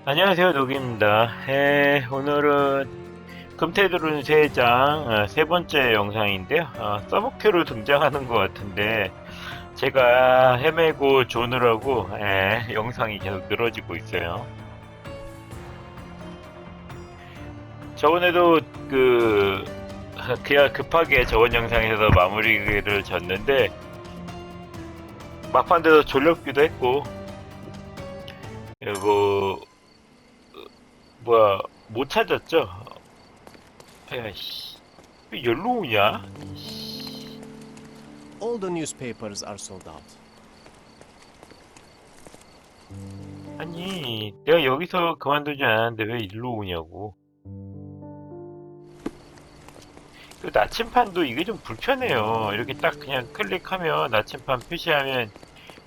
안녕하세요, 녹입니다. 오늘은 금태드론 3장 세 번째 영상인데요. 서브큐로 등장하는 것 같은데 제가 헤매고 조느라고 영상이 계속 늘어지고 있어요. 저번에도 그냥 급하게 저번 영상에서 마무리를 졌는데 막판 돼서 졸렸기도 했고, 그리고 못 찾았죠? 야씨, 왜 열로 오냐? All the newspapers are sold out. 아니, 내가 여기서 그만두지 않았는데 왜 일로 오냐고. 그 나침판도 이게 좀 불편해요. 이렇게 딱 그냥 클릭하면 나침판 표시하면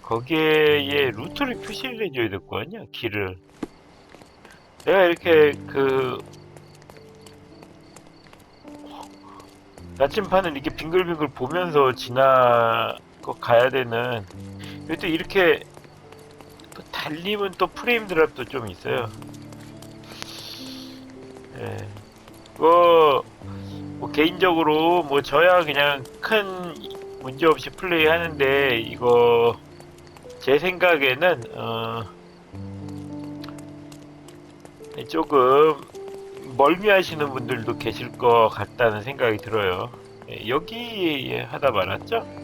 거기에 루트를 표시를 해줘야 될 거 아니야, 길을. 내가 이렇게 나침판을 이렇게 빙글빙글 보면서 가야 되는. 또 이렇게 또 달리면 또 프레임 드랍도 좀 있어요. 뭐 개인적으로 뭐 저야 그냥 큰 문제 없이 플레이 하는데, 이거 제 생각에는 조금 멀미하시는 분들도 계실 것 같다는 생각이 들어요. 여기 하다 말았죠?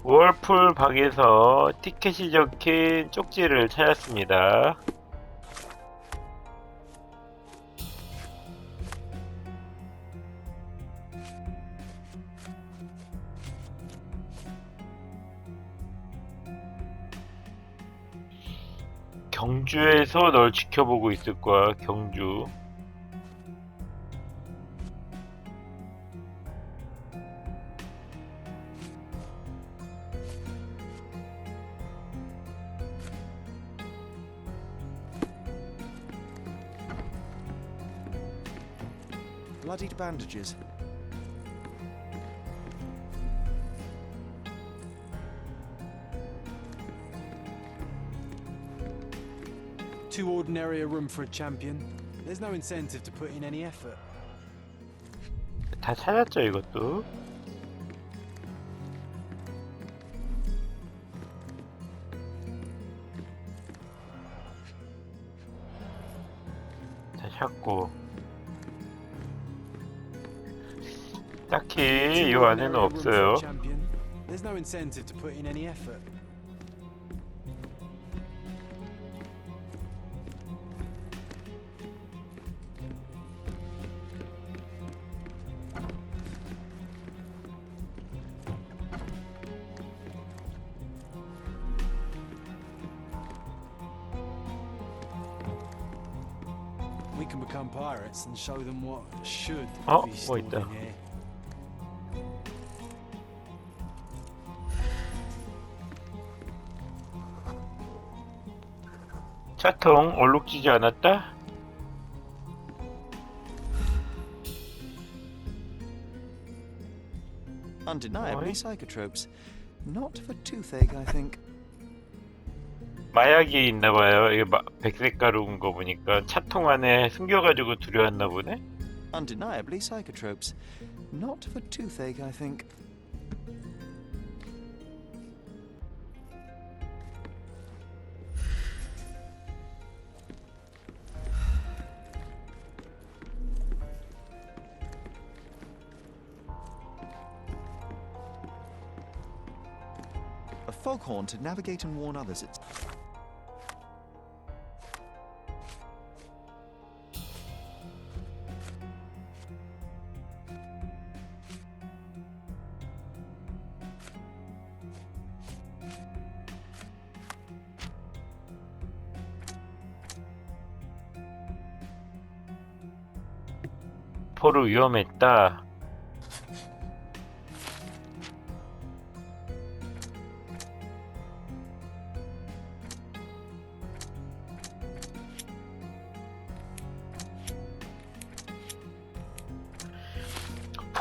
월풀 방에서 티켓이 적힌 쪽지를 찾았습니다. 경주에서 널 지켜보고 있을 거야, 경주. Bloodied bandages. Too ordinary a room for a champion. There's no incentive to put in any effort. 다 찾았죠, 이것도. 다 찾고. 딱히 이 안에는 없어요. There's no incentive to put in any effort. We can become pirates and show them what should be stored in here. 차통 얼룩지지 않았다? Undeniably psychotropes. Not for toothache, I think. 마약이 있나봐요. 이게 백색 가루인 거 보니까 차통 안에 숨겨가지고 들여왔나 보네? Undeniably psychotropes. Not for toothache, I think. A foghorn to navigate and warn others. It's 포로 위험했다.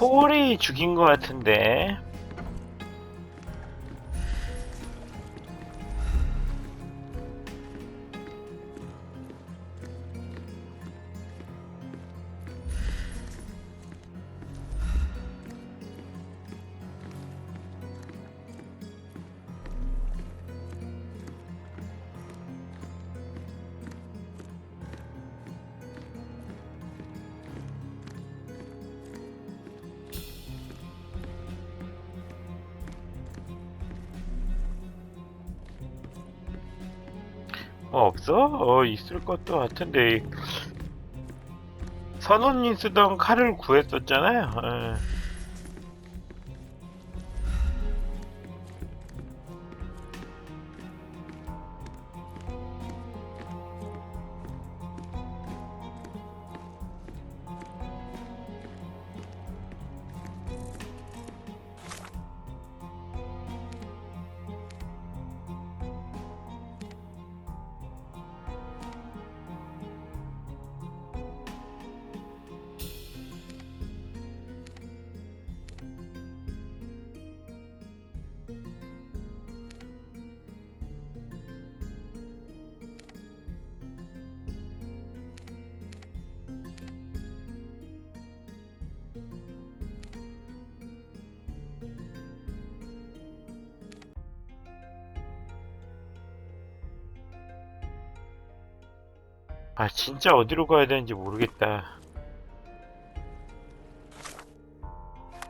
폴이 죽인 것 같은데. 없어? 있을 것도 같은데. 선원님 쓰던 칼을 구했었잖아요. 진짜 어디로 가야 되는지 모르겠다.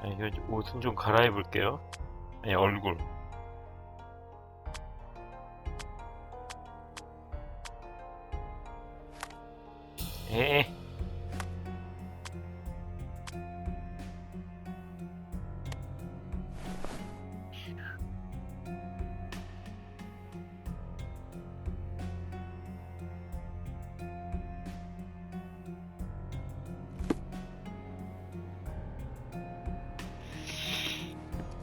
이거 옷은 좀 갈아입을게요. 아니, 얼굴. 에.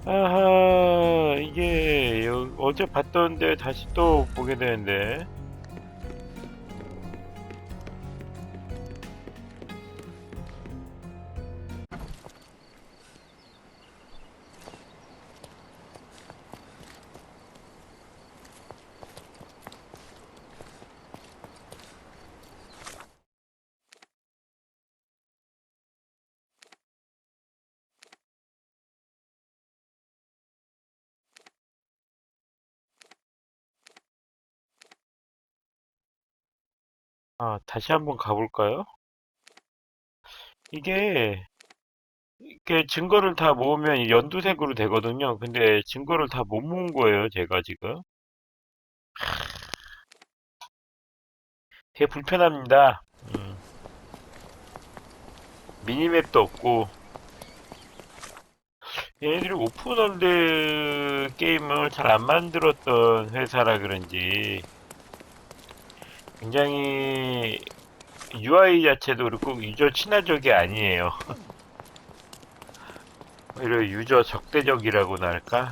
아하, 이게 어제 봤던데 다시 또 보게 되는데. 다시 한번 가볼까요? 이게 증거를 다 모으면 연두색으로 되거든요. 근데 증거를 다 못 모은 거예요, 제가 지금. 되게 불편합니다. 미니맵도 없고. 얘네들이 오픈월드 게임을 잘 안 만들었던 회사라 그런지 굉장히 UI 자체도 그렇고 유저 친화적이 아니에요. 오히려 유저 적대적이라고나 할까?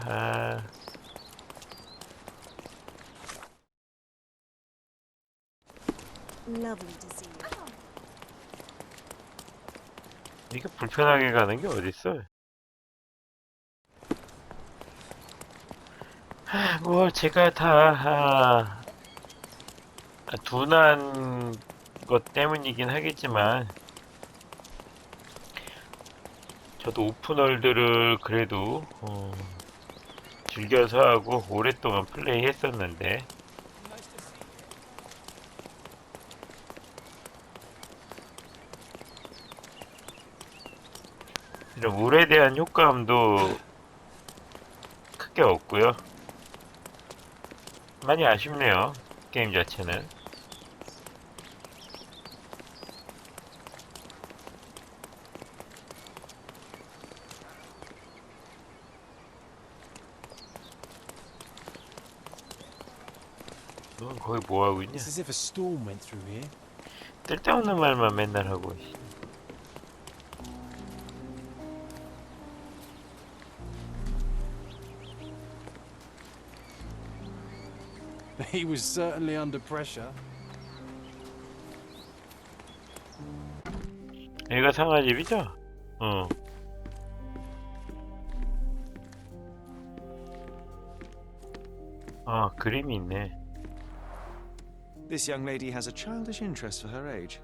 Lovely to see you. 이게 불편하게 가는 게 어딨어? 뭐 제가 다 둔한 것 때문이긴 하겠지만 저도 오픈월드를 그래도 즐겨서 하고 오랫동안 플레이 했었는데 이런 물에 대한 효과음도 크게 없고요. 많이 아쉽네요. 게임 자체는. 넌 거기 뭐하고 있냐? It's as if a storm went through here. 쓸데없는 말만 맨날 하고. He was certainly under pressure. 여기가 상아집이죠? 아, 그림이 있네. This young lady has a childish interest for her age.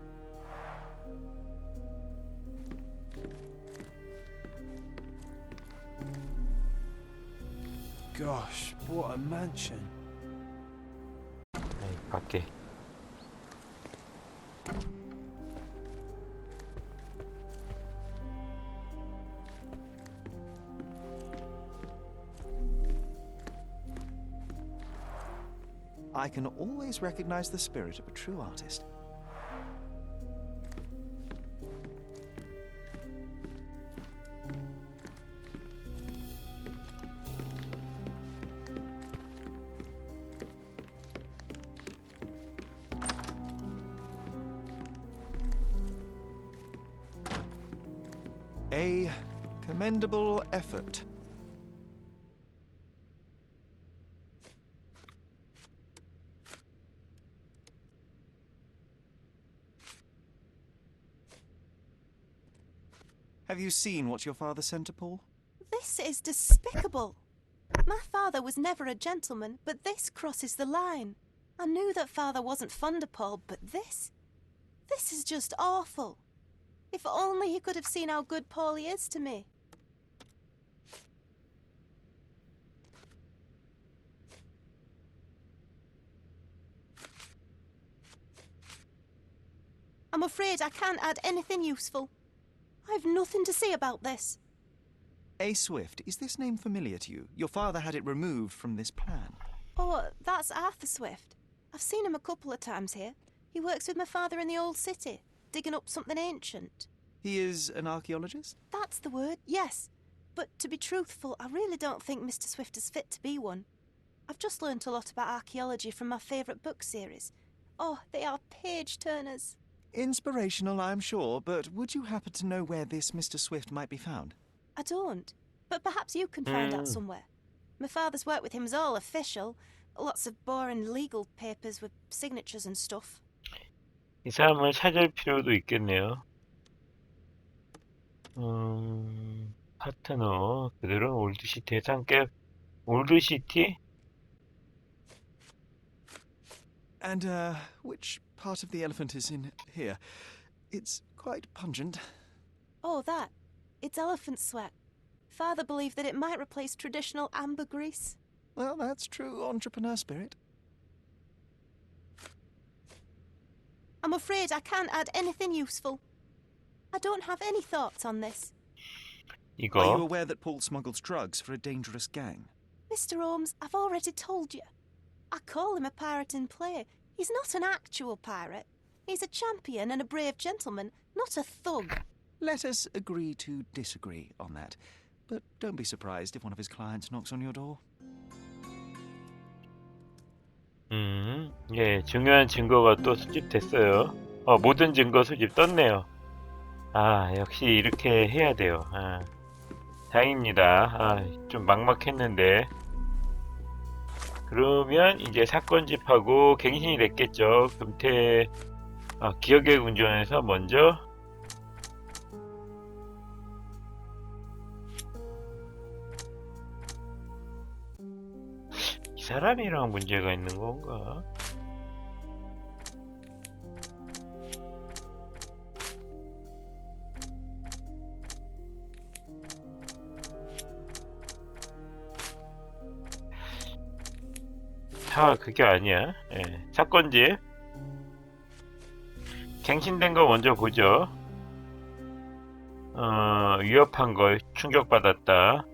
Gosh, what a mansion. 아이, 밖에. I can always recognize the spirit of a true artist. A commendable effort. Have you seen what your father sent to Paul? This is despicable. My father was never a gentleman, but this crosses the line. I knew that father wasn't fond of Paul, but this is just awful. If only he could have seen how good Paulie is to me. I'm afraid I can't add anything useful. I've nothing to say about this. A. Swift, is this name familiar to you? Your father had it removed from this plan. Oh, that's Arthur Swift. I've seen him a couple of times here. He works with my father in the old city, digging up something ancient. He is an archaeologist? That's the word, yes. But to be truthful, I really don't think Mr. Swift is fit to be one. I've just learnt a lot about archaeology from my favourite book series. Oh, they are page-turners. Inspirational, I'm sure, but would you happen to know where this Mr. Swift might be found? I don't, but perhaps you can find out somewhere. My father's work with him is all official. Lots of boring legal papers with signatures and stuff. 이 사람을 찾을 필요도 있겠네요. 파트너, 그들은 올드시티에 함께, 올드시티? And, which part of the elephant is in here? It's quite pungent. Oh, that. It's elephant sweat. Father believed that it might replace traditional ambergris. Well, that's true entrepreneur spirit. I'm afraid I can't add anything useful. I don't have any thoughts on this. Are you 이거. aware that Paul smuggles drugs for a dangerous gang? Mr. Holmes, I've already told you. I call him a pirate in play. He's not an actual pirate. He's a champion and a brave gentleman, not a thug. Let us agree to disagree on that. But don't be surprised if one of his clients knocks on your door. 예, 중요한 증거가 또 수집됐어요. 모든 증거 수집 떴네요. 아, 역시 이렇게 해야 돼요. 아, 다행입니다. 아, 좀 막막했는데. 그러면 이제 사건집하고 갱신이 됐겠죠. 금태, 기억의 운전에서 먼저 이 사람이랑 문제가 있는 건가? 그게 아니야. 예, 사건집 갱신된 거 먼저 보죠. 위협한 거 충격받았다.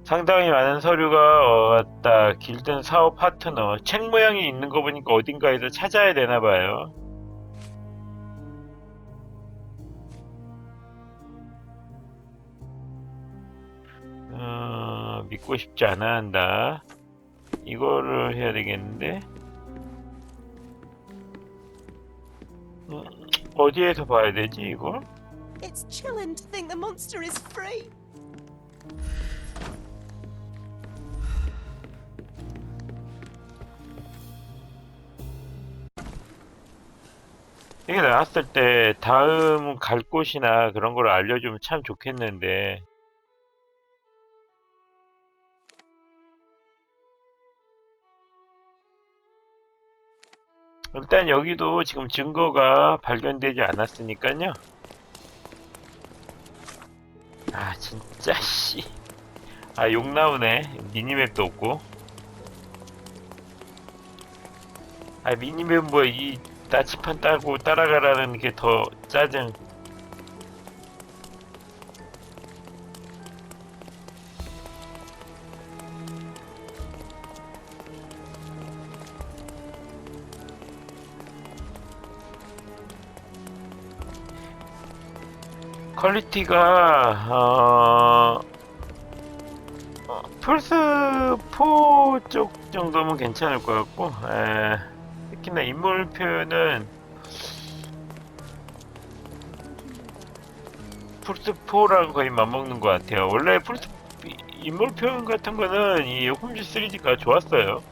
상당히 많은 서류가 왔다. 길든 사업 파트너. 책 모양이 있는 거 보니까 어딘가에서 찾아야 되나 봐요. 믿고 싶지 않아 한다. 이거를 해야 되겠는데. 어디에서 봐야 되지 이걸? It's chilling to think the monster is free. 이게 나왔을 때 다음 갈 곳이나 그런 걸 알려주면 참 좋겠는데. 일단 여기도 지금 증거가 발견되지 않았으니까요. 아 진짜 씨. 아 욕 나오네. 미니맵도 없고. 아 미니맵 뭐야 이 나치판 따고 따라가라는 게 더 짜증. 퀄리티가 플스4 쪽 정도면 괜찮을 것 같고, 특히나 인물 표현은 플스4랑 거의 맞먹는 것 같아요. 원래 플스 인물 표현 같은 거는 이 홈즈 3D가 좋았어요.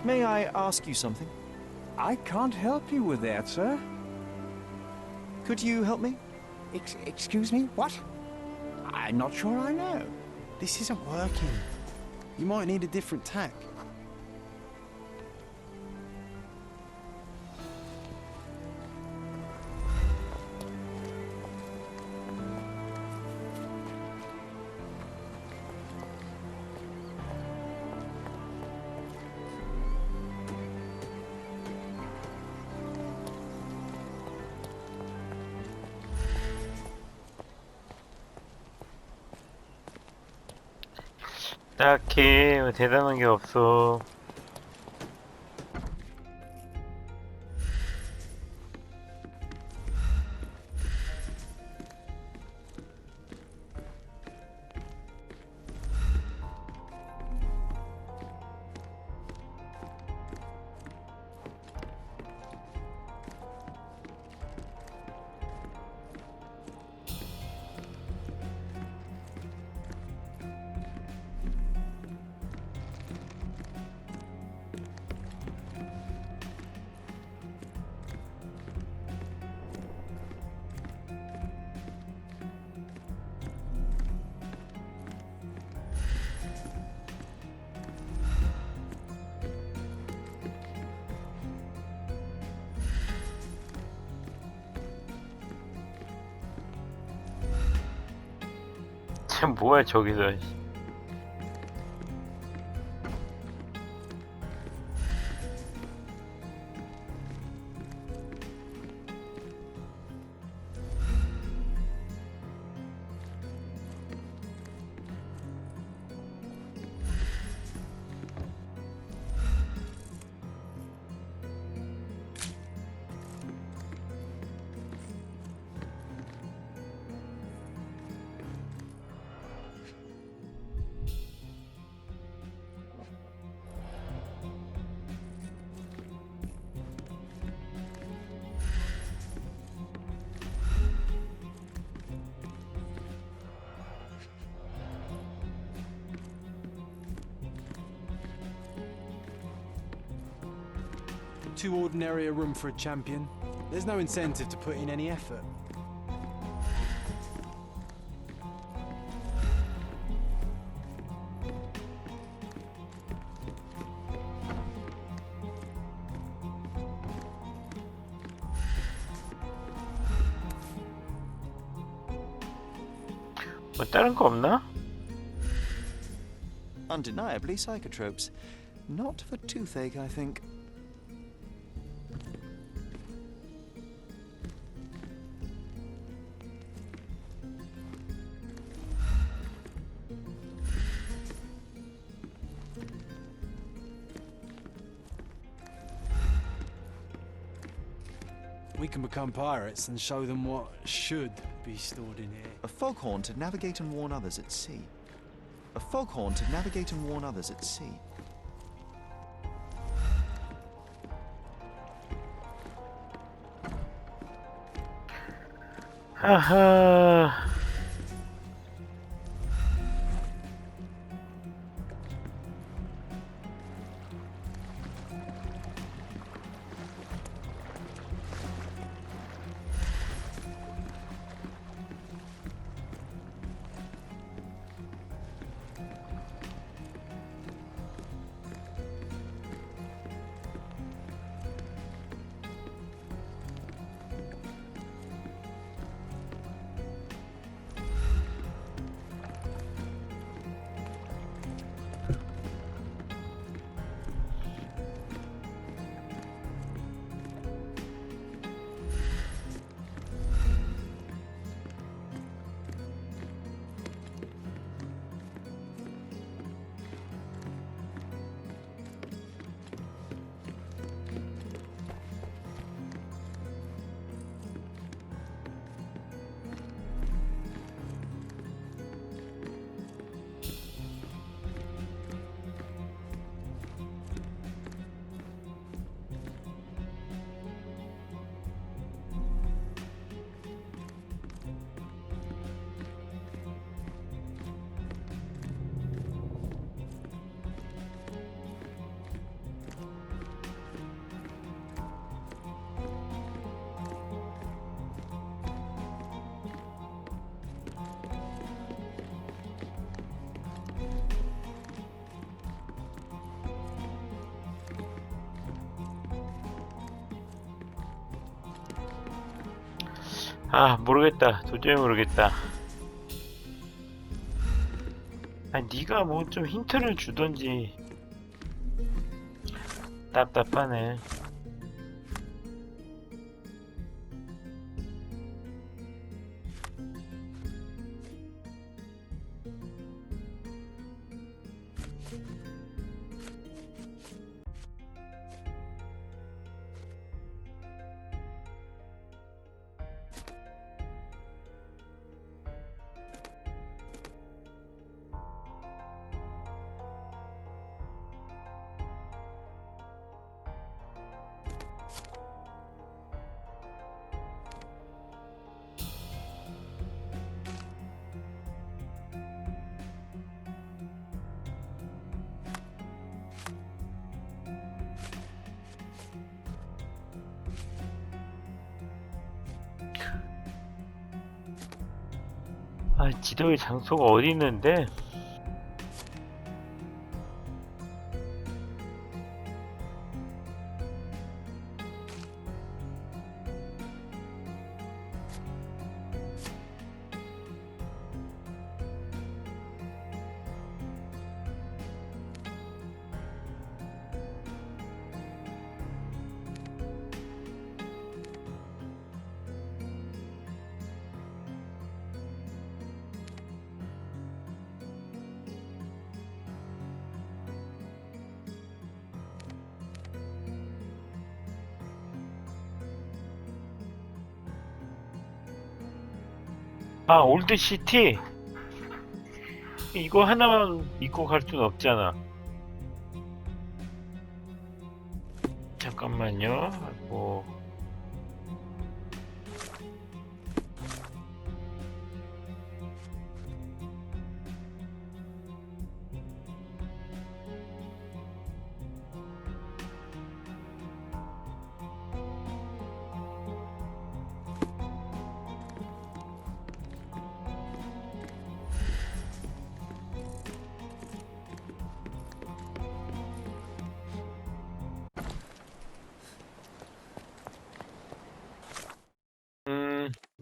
May I ask you something? I can't help you with that, sir. Could you help me? Excuse me? What? I'm not sure I know. This isn't working. You might need a different tack. 딱히 뭐 대단한 게 없어. 참 뭐야 저기서. Too ordinary a room for a champion. There's no incentive to put in any effort. 뭐 다른 거 없나? Undeniably psychotropes. Not for toothache, I think. We can become pirates and show them what should be stored in here. A foghorn to navigate and warn others at sea. A foghorn to navigate and warn others at sea. 하하. 아, 모르겠다. 도저히 모르겠다. 아니, 네가 뭐 좀 힌트를 주던지. 답답하네. 아, 지도의 장소가 어디 있는데? 아, 올드시티? 이거 하나만 믿고 갈 순 없잖아. 잠깐만요. 뭐.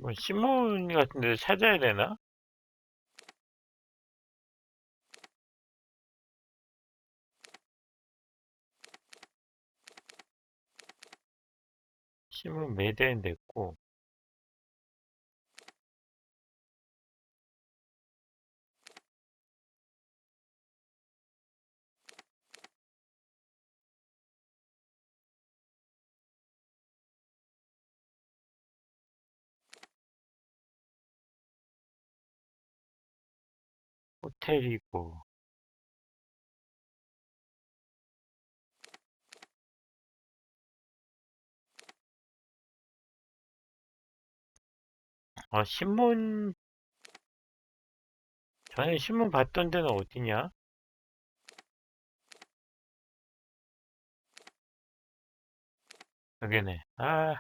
뭐 신문 같은 데 찾아야 되나? 신문 매대엔 됐고. 호텔이고. 신문, 전에 신문 봤던 데는 어디냐? 여기네. 야이씨.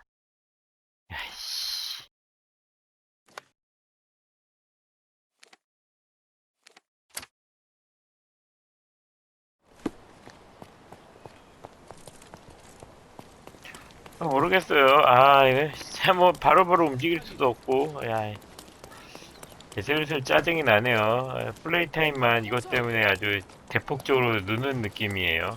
모르겠어요. 이거 진짜 뭐 바로바로 움직일 수도 없고. 야, 슬슬 짜증이 나네요. 플레이 타임만 이것 때문에 아주 대폭적으로 느는 느낌이에요.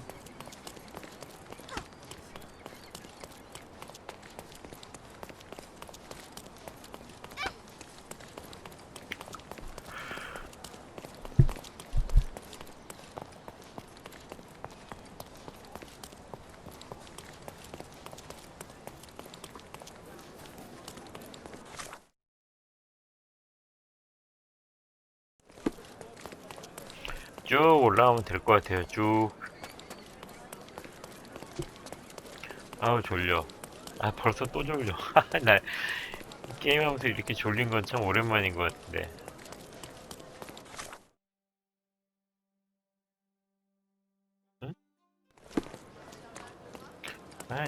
쭉 올라오면 될 것 같아요. 쭉. 아우 졸려. 벌써 또 졸려. 나 게임하면서 이렇게 졸린 건 참 오랜만인 것 같은데. 응?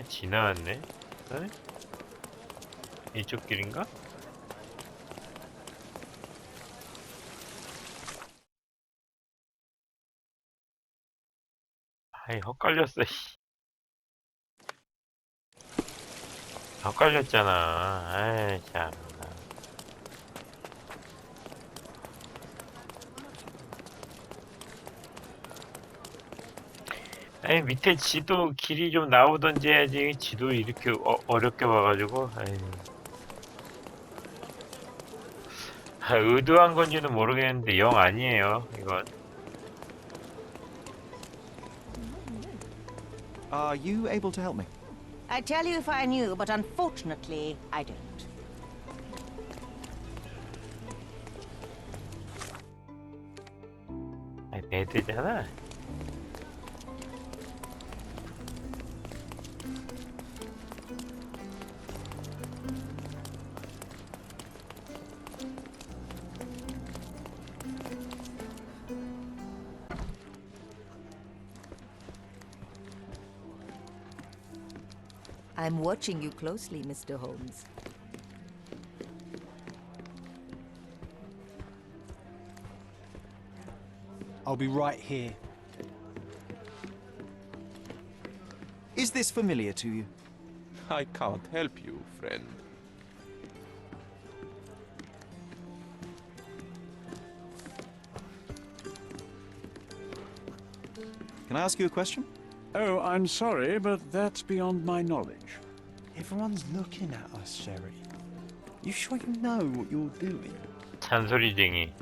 지나왔네. 응? 이쪽 길인가? 헛갈렸어. 씨. 헛갈렸잖아. 참. 밑에 지도 길이 좀 나오던지 해야지. 지도 이렇게 어렵게 봐가지고. 의도한 건지는 모르겠는데 영 아니에요. 이건. Are you able to help me? I'd tell you if I knew, but unfortunately, I don't. 배드잖아. I'm watching you closely, Mr. Holmes. I'll be right here. Is this familiar to you? I can't help you, friend. Can I ask you a question? Oh, I'm sorry, but that's beyond my knowledge. Everyone's looking at us, Sherry. You sure you know what you're doing? 잔소리쟁이.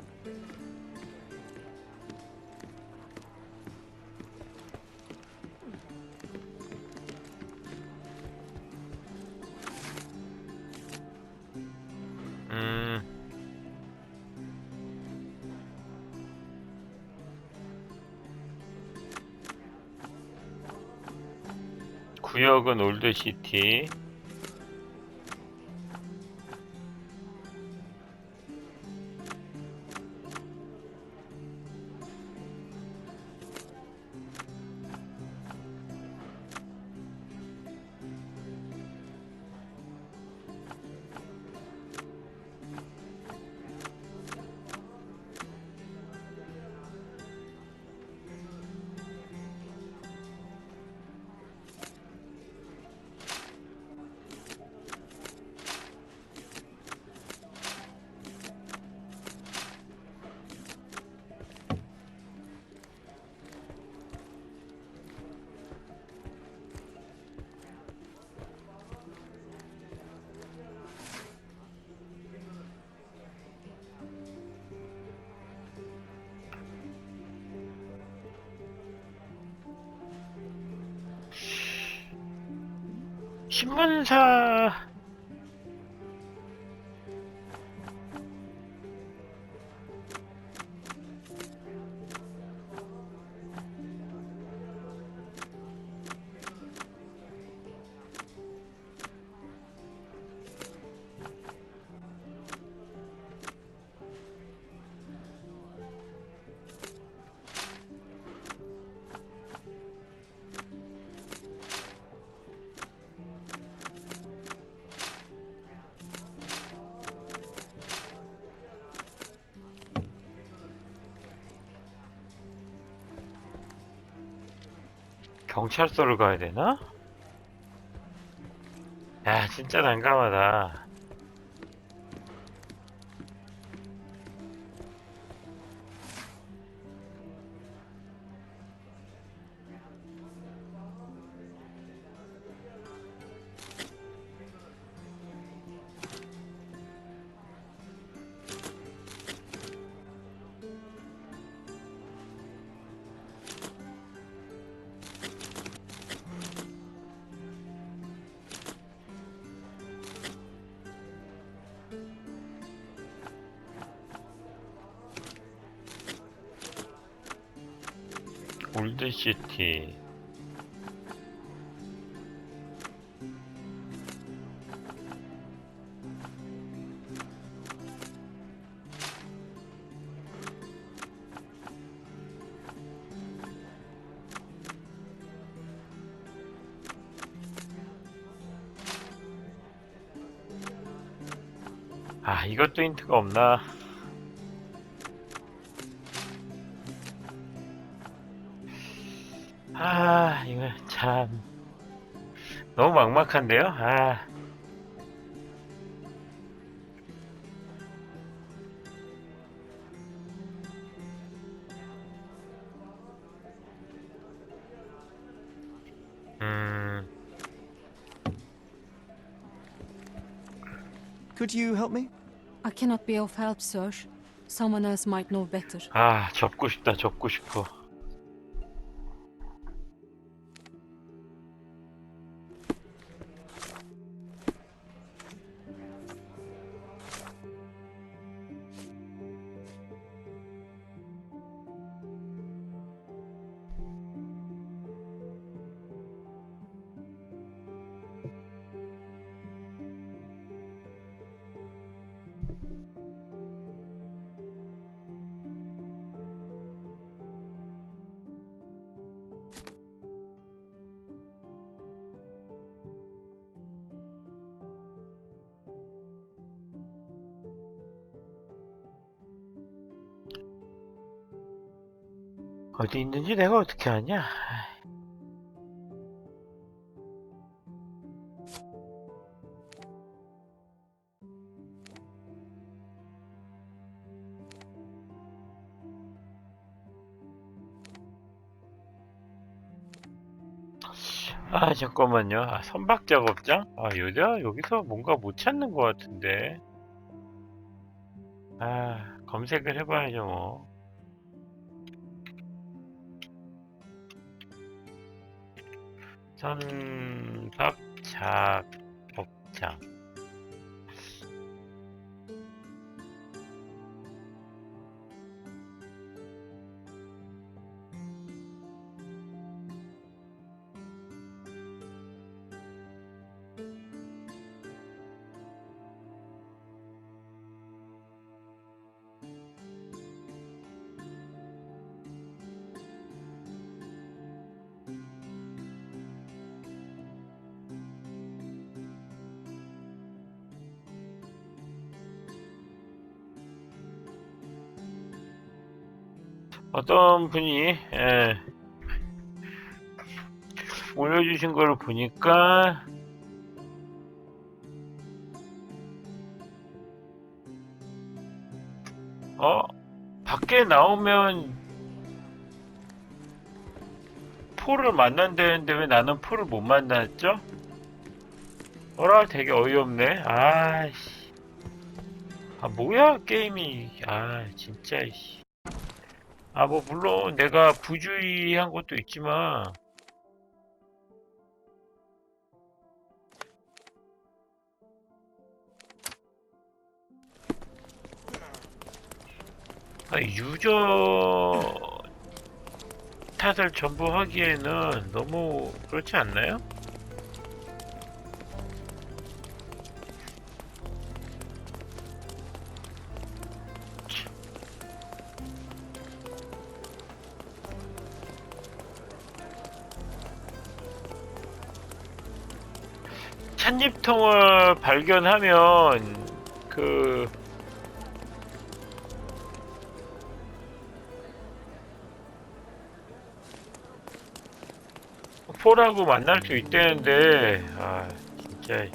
구역은 올드시티. 신문사. 경찰서를 가야 되나? 야, 진짜 난감하다. 올드시티. 아, 이것도 힌트가 없나? 아, 이거 참 너무 막막한데요? 아, Could you help me? I cannot be of help, Serge. Someone else might know better. 아, 접고 싶다, 접고 싶어. 어디 있는지 내가 어떻게 아냐? 아, 잠깐만요. 아, 선박 작업장? 아, 여기서 뭔가 못 찾는 것 같은데. 아, 검색을 해봐야죠, 뭐. 선박 작업장. 어떤 분이 올려주신 걸 보니까 밖에 나오면 포를 만난다는데 왜 나는 포를 못 만났죠? 어라, 되게 어이없네. 아씨, 아 뭐야 게임이. 아 진짜. 아, 뭐 물론 내가 부주의한 것도 있지만 유저 탓을 전부 하기에는 너무 그렇지 않나요? 찻잎통을 발견하면 그 포라고 만날 수 있다는데, 아, 진짜.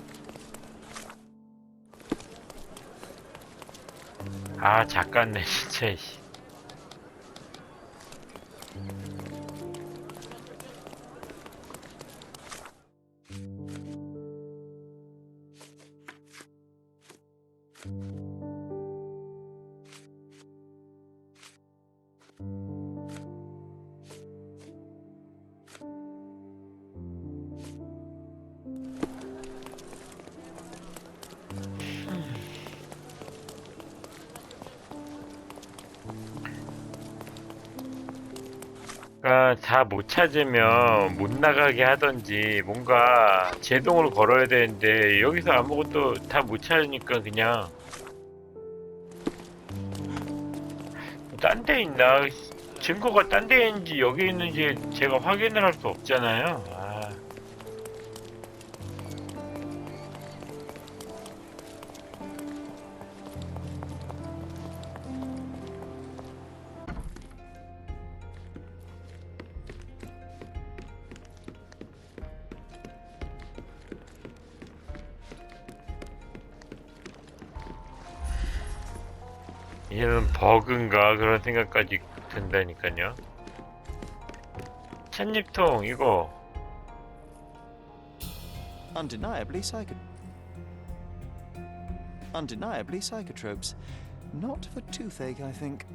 아, 작갔네, 진짜. 씨. 그러니까 다 못 찾으면 못 나가게 하던지 뭔가 제동을 걸어야 되는데 여기서 아무것도 다 못 찾으니까 그냥 딴 데 있나? 증거가 딴 데 있는지 여기 있는지 제가 확인을 할 수 없잖아요. 아. 얘는 버그인가 그런 생각까지 든다니까요. 찻잎통 이거 Undeniably psychotropes. Not for toothache, I think.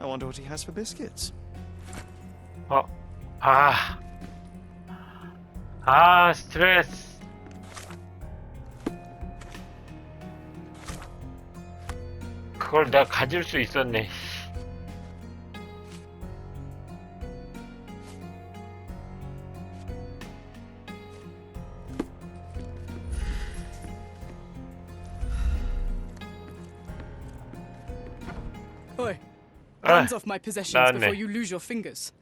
I wonder what he has for biscuits. 스트레스. 그걸 나 가질 수 있었네. Oi, 아, hands off my possessions 나왔네. before you lose your fingers.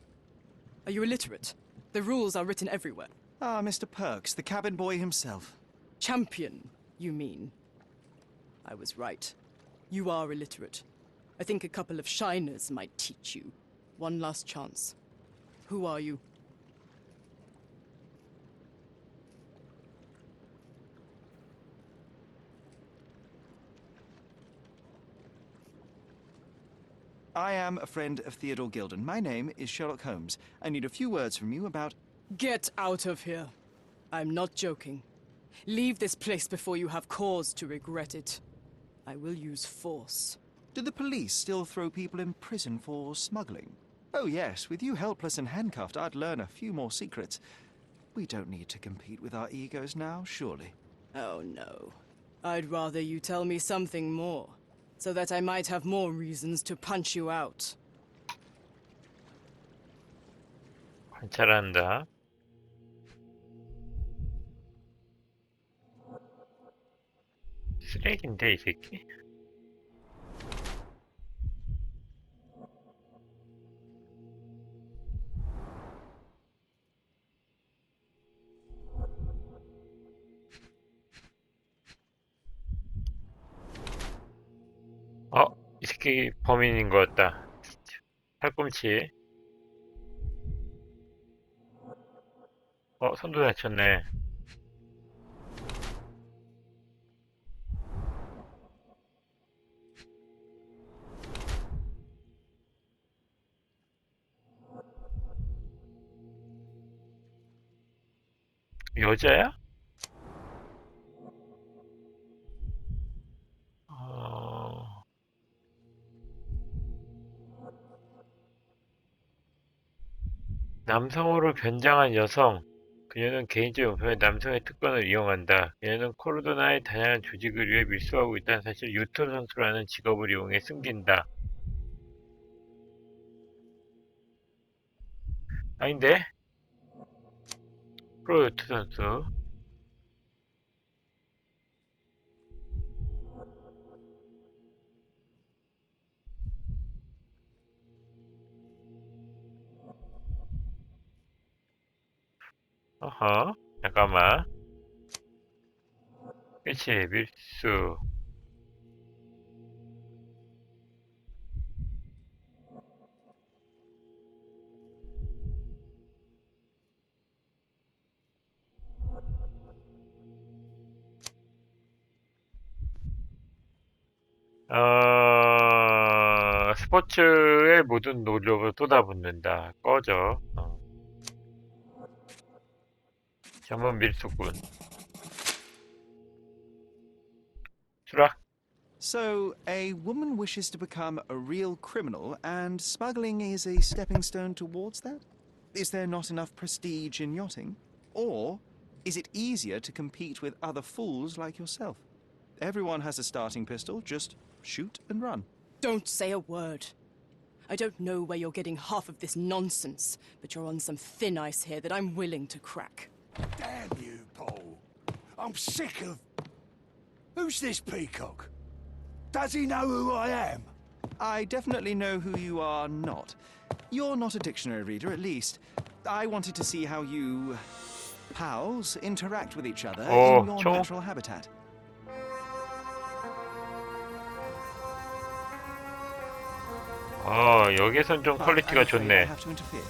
Are you illiterate? The rules are written everywhere. Ah, Mr. Perks, the cabin boy himself. Champion, you mean? I was right. You are illiterate. I think a couple of shiners might teach you. One last chance. Who are you? I am a friend of Theodore Gilden. My name is Sherlock Holmes. I need a few words from you about... Get out of here. I'm not joking. Leave this place before you have cause to regret it. I will use force. Do the police still throw people in prison for smuggling? Oh yes, with you helpless and handcuffed, I'd learn a few more secrets. We don't need to compete with our egos now, surely. Oh no. I'd rather you tell me something more, so that I might have more reasons to punch you out. 관찰한다. 쓰레기인데 이 새끼. 이 새끼 범인인 것 같다. 팔꿈치. 손도 다쳤네. 여자야? 남성으로 변장한 여성. 그녀는 개인적 용품에 남성의 특권을 이용한다. 그녀는 코르도나의 다양한 조직을 위해 밀수하고 있다는 사실 유토 선수라는 직업을 이용해 숨긴다. 아닌데? 프로 유토 선수. 잠깐만. 그치, 밀수. 스포츠의 모든 노력을 쏟아붓는다. 꺼져. 전문 밀수꾼. 수락. So, a woman wishes to become a real criminal, and smuggling is a stepping stone towards that? Is there not enough prestige in yachting? Or is it easier to compete with other fools like yourself? Everyone has a starting pistol, just shoot and run. Don't say a word. I don't know where you're getting half of this nonsense, but you're on some thin ice here that I'm willing to crack. Damn you, Paul. I'm sick of... Who's this peacock? Does he know who I am? I definitely know who you are not. You're not a dictionary reader, at least. I wanted to see how you... pals interact with each other in your 총. natural habitat. 여기선 좀 But 퀄리티가 I'm afraid I 좋네. have to interfere.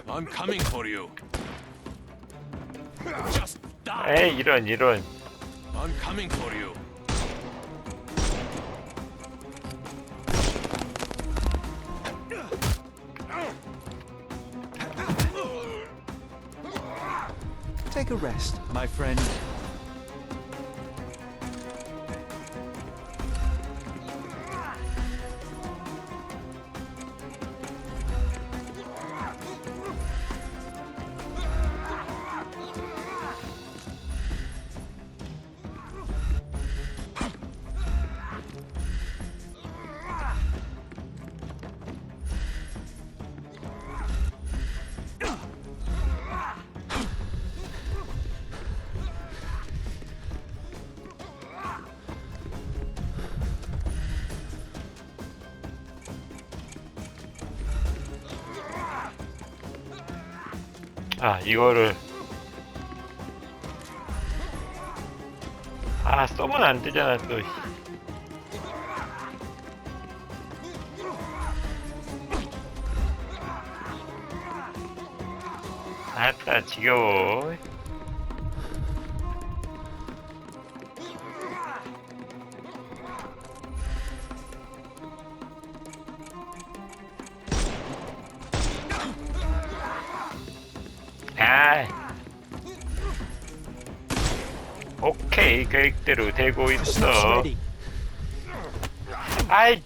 I'm coming for you. Just die. 에이, 이런. I'm coming for you. Take a rest, my friend. 이거를 쏘면 안 되잖아 또. 아따 지겨워. 오케이, 계획대로 되고 있어. 아이,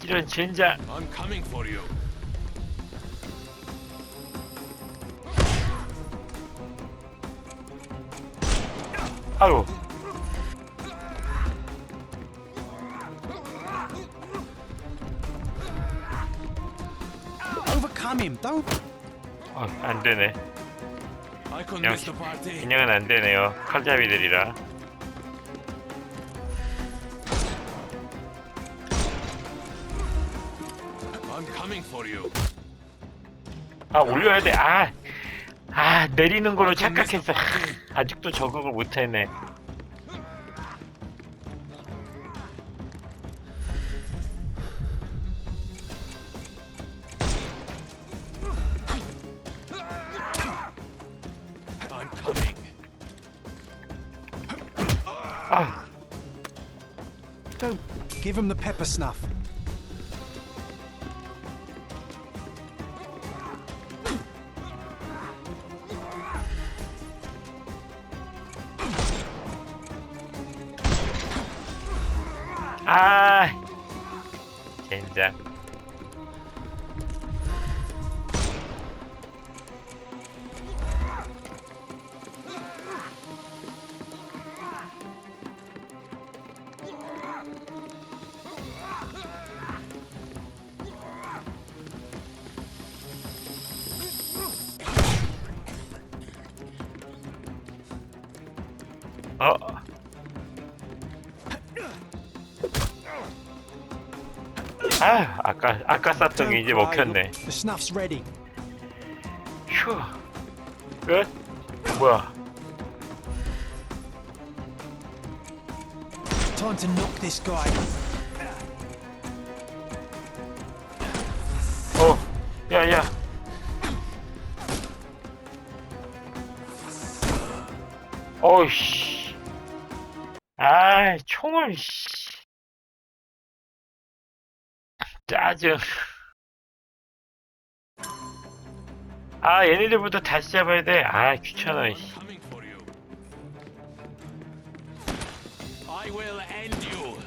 이런 젠장. I'm coming for you. 아유. Overcome him, don't. 안 되네. I couldn't miss the party. 그냥은 안 되네요. 칼잡이들이라. I'm coming for you. 올려야 돼. 내리는 걸로 착각했어. 아직도 적응을 못했네. I'm coming. Don't give him the pepper snuff. 젠장. 아까 쌌던 게 이제 먹혔네. The snuff's ready. 휴. 끝? 뭐야? Time to knock this guy. 야야. 어이씨. 아이, 총을, 씨. 짜증. 아, 얘네들부터 다시 잡아야 돼. 아, 귀찮아, I'm 씨. coming for you. I will end you.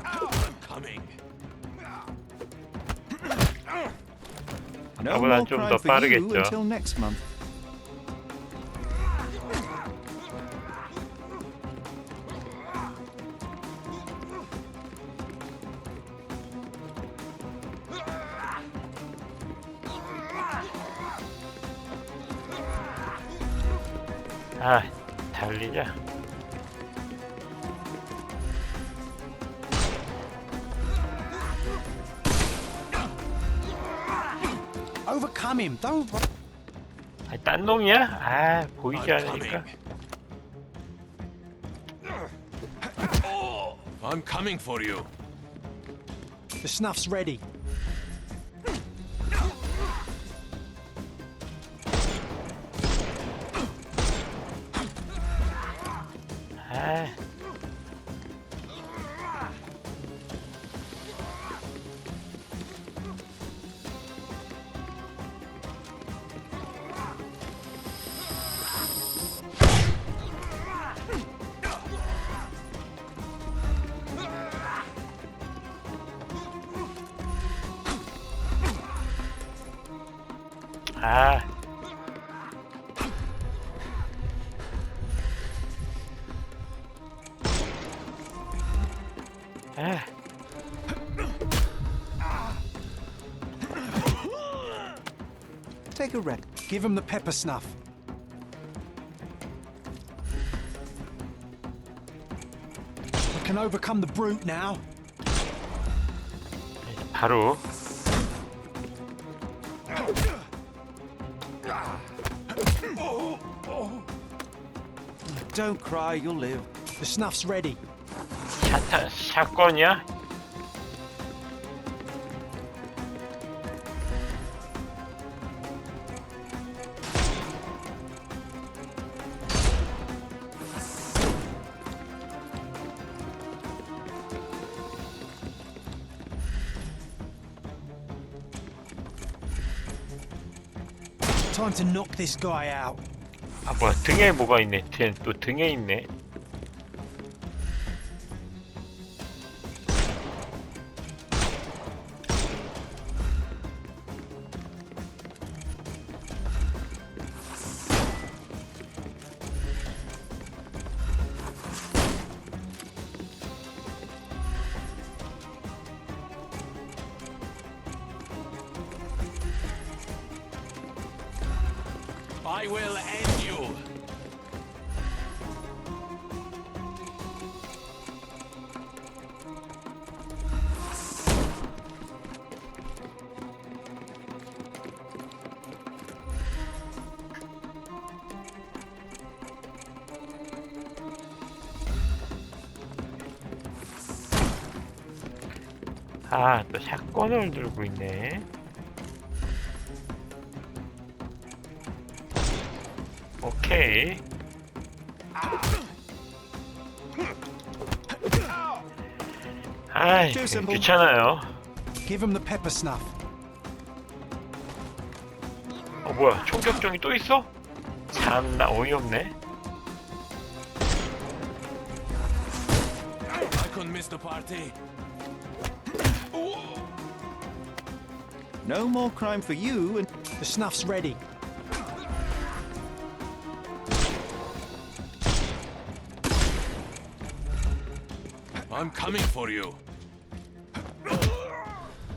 I'm coming. No 나보다 more 좀 crime 더 for you 빠르겠죠. until next month. 아, 달리자. Overcome him. Don't. 아, 딴 놈이야? 아, 보이지 I'm 않으니까. coming. I'm coming for you. The snuff's ready. 아, 아. 아. Take a rest. Give him the pepper snuff. We can overcome the brute now. 바로. Don't cry, you'll live. The snuff's ready. 샷건이야? Time to knock this guy out. 아, 뭐야, 등에 뭐가 있네. 또 등에 있네. I will end you. 아, 또 샷건을 들고 있네. 오케이. 아이, 귀찮아요. Give him the pepper snuff. 뭐야, 총격종이 또 있어? 참나 어이없네. I couldn't miss the party. No more crime for you and The snuff's ready. I'm coming for you.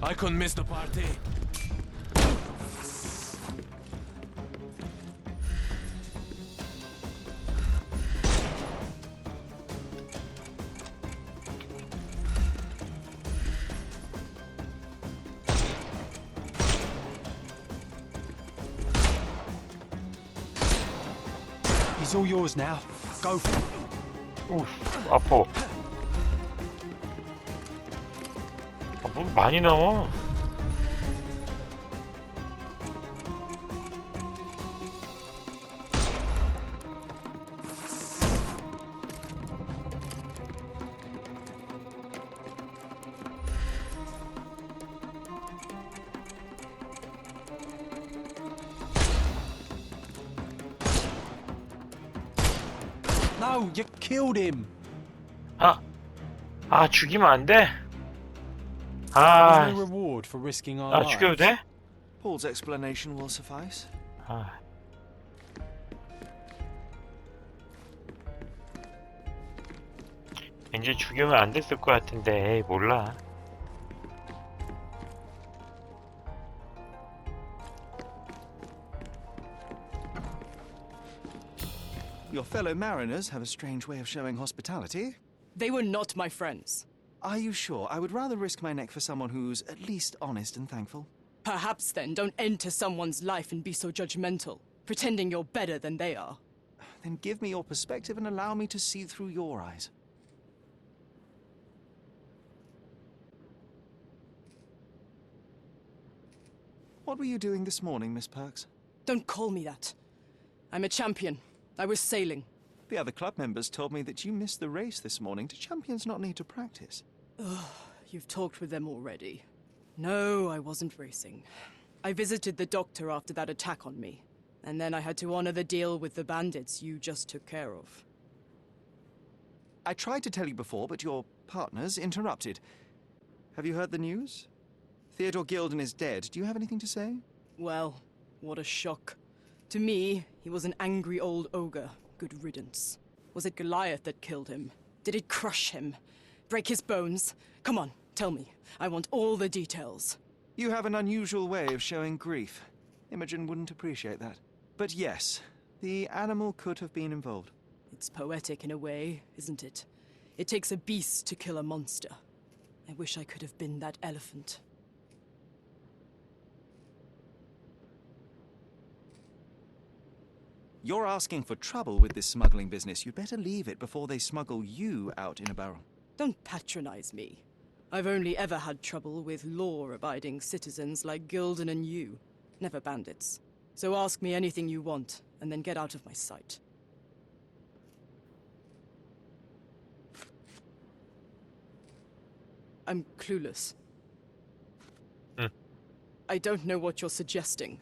I couldn't miss the party. It's all yours now. Go for it. 우, 아파. 뭐 많이 나와. No, you killed him. 죽이면 안 돼? There's no reward for risking our 죽여도 lives. 돼? Paul's explanation will suffice. 왠지 죽이면 안 됐을 것 같은데, 에이, 몰라. Your fellow mariners have a strange way of showing hospitality. They were not my friends. Are you sure? I would rather risk my neck for someone who's at least honest and thankful. Perhaps then don't enter someone's life and be so judgmental, pretending you're better than they are. Then give me your perspective and allow me to see through your eyes. What were you doing this morning, Miss Perks? Don't call me that. I'm a champion. I was sailing. The other club members told me that you missed the race this morning. Do champions not need to practice? You've talked with them already. No, I wasn't racing. I visited the doctor after that attack on me. And then I had to honor the deal with the bandits you just took care of. I tried to tell you before, but your partners interrupted. Have you heard the news? Theodore Gilden is dead. Do you have anything to say? Well, what a shock. To me, he was an angry old ogre. Good riddance. Was it Goliath that killed him? Did it crush him? Break his bones? Come on, tell me. I want all the details. You have an unusual way of showing grief. Imogen wouldn't appreciate that. But yes, the animal could have been involved. It's poetic in a way, isn't it? It takes a beast to kill a monster. I wish I could have been that elephant. You're asking for trouble with this smuggling business. You better leave it before they smuggle you out in a barrel. Don't patronize me. I've only ever had trouble with law-abiding citizens like Gilden and you, never bandits. So ask me anything you want, and then get out of my sight. I'm clueless. I don't know what you're suggesting.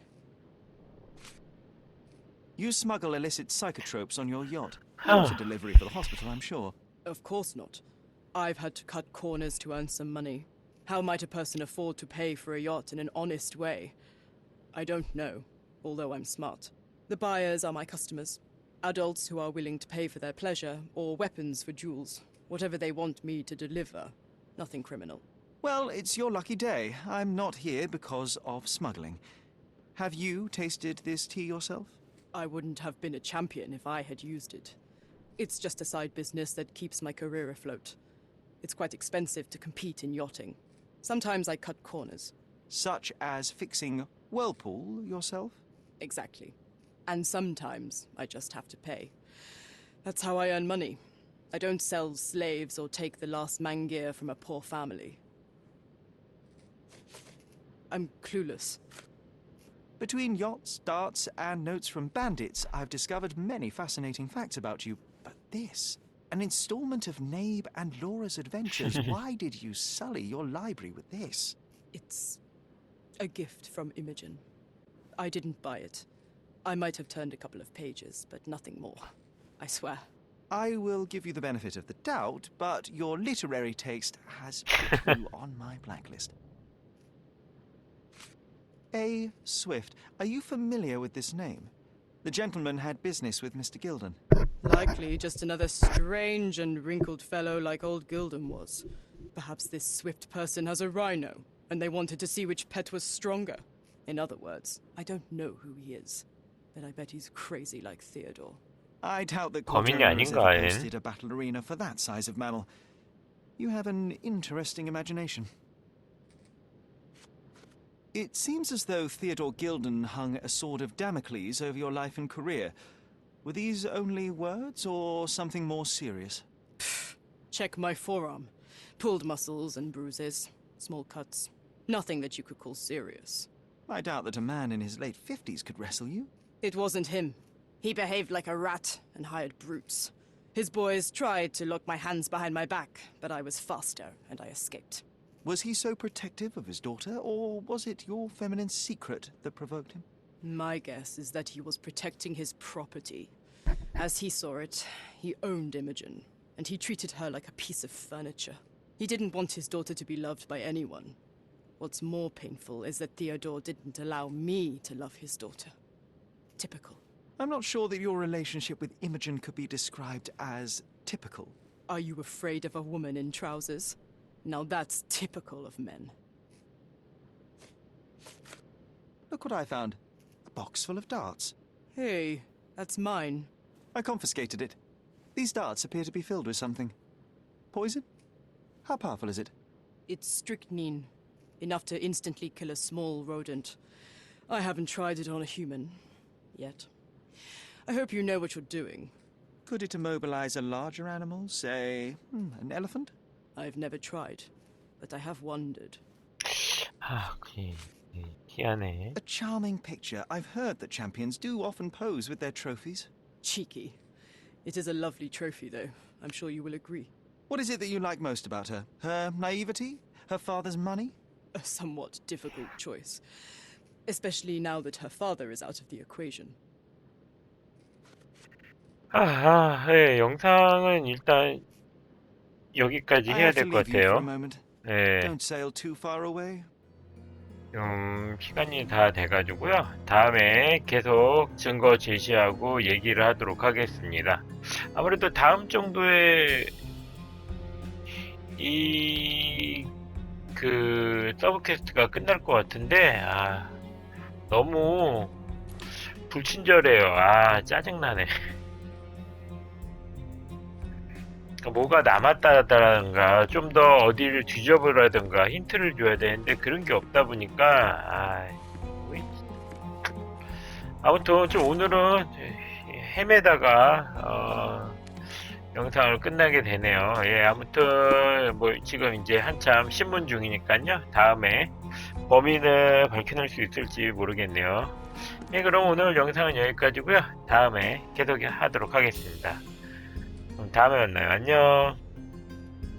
You smuggle illicit psychotropes on your yacht. Not a delivery for the hospital, I'm sure. Of course not. I've had to cut corners to earn some money. How might a person afford to pay for a yacht in an honest way? I don't know, although I'm smart. The buyers are my customers. Adults who are willing to pay for their pleasure, or weapons for jewels. Whatever they want me to deliver. Nothing criminal. Well, it's your lucky day. I'm not here because of smuggling. Have you tasted this tea yourself? I wouldn't have been a champion if I had used it. It's just a side business that keeps my career afloat. It's quite expensive to compete in yachting. Sometimes I cut corners. Such as fixing whirlpool yourself? Exactly. And sometimes I just have to pay. That's how I earn money. I don't sell slaves or take the last mangear from a poor family. I'm clueless. Between yachts, darts, and notes from bandits, I've discovered many fascinating facts about you. But this, an installment of Nabe and Laura's adventures. Why did you sully your library with this? It's a gift from Imogen. I didn't buy it. I might have turned a couple of pages, but nothing more. I swear. I will give you the benefit of the doubt, but your literary taste has put you on my blacklist. A. Swift. Are you familiar with this name? The gentleman had business with Mr. Gilden. Likely just another strange and wrinkled fellow like old Gilden was. Perhaps this Swift person has a rhino, and they wanted to see which pet was stronger. In other words, I don't know who he is, but I bet he's crazy like Theodore. I doubt that 범인이 Cortana has 아닌가, ever 얘는? hosted a battle arena for that size of mammal. You have an interesting imagination. It seems as though Theodore Gilden hung a sword of Damocles over your life and career. Were these only words or something more serious? Check my forearm. Pulled muscles and bruises. Small cuts. Nothing that you could call serious. I doubt that a man in his late 50s could wrestle you. It wasn't him. He behaved like a rat and hired brutes. His boys tried to lock my hands behind my back, but I was faster and I escaped. Was he so protective of his daughter, or was it your feminine secret that provoked him? My guess is that he was protecting his property. As he saw it, he owned Imogen, and he treated her like a piece of furniture. He didn't want his daughter to be loved by anyone. What's more painful is that Theodore didn't allow me to love his daughter. Typical. I'm not sure that your relationship with Imogen could be described as typical. Are you afraid of a woman in trousers? Now that's typical of men. Look what I found. A box full of darts. Hey, that's mine. I confiscated it. These darts appear to be filled with something. Poison? How powerful is it? It's strychnine. Enough to instantly kill a small rodent. I haven't tried it on a human. Yet. I hope you know what you're doing. Could it immobilize a larger animal, say, an elephant? I've never tried, but I have wondered. 희한해. A charming picture. I've heard that champions do often pose with their trophies. Cheeky. It is a lovely trophy, though. I'm sure you will agree. What is it that you like most about her? Her naivety? Her father's money? A somewhat difficult choice. Especially now that her father is out of the equation. 예, 영상은 일단 여기까지 I 해야 have to 될 것 leave you for a 같아요. moment. 예, Don't sail too far away. 시간이 다 돼가지고요. 다음에 계속 증거 제시하고 얘기를 하도록 하겠습니다. 아무래도 다음 정도에 서브퀘스트가 끝날 것 같은데, 너무 불친절해요. 짜증나네. 뭐가 남았다라든가 좀 더 어디를 뒤져보라든가 힌트를 줘야 되는데 그런 게 없다 보니까 아무튼 좀 오늘은 헤매다가 영상을 끝나게 되네요. 예, 아무튼 뭐 지금 이제 한참 신문 중이니까요. 다음에 범인을 밝혀낼 수 있을지 모르겠네요. 예, 그럼 오늘 영상은 여기까지고요. 다음에 계속 하도록 하겠습니다. 그럼 다음에 만나요. 안녕.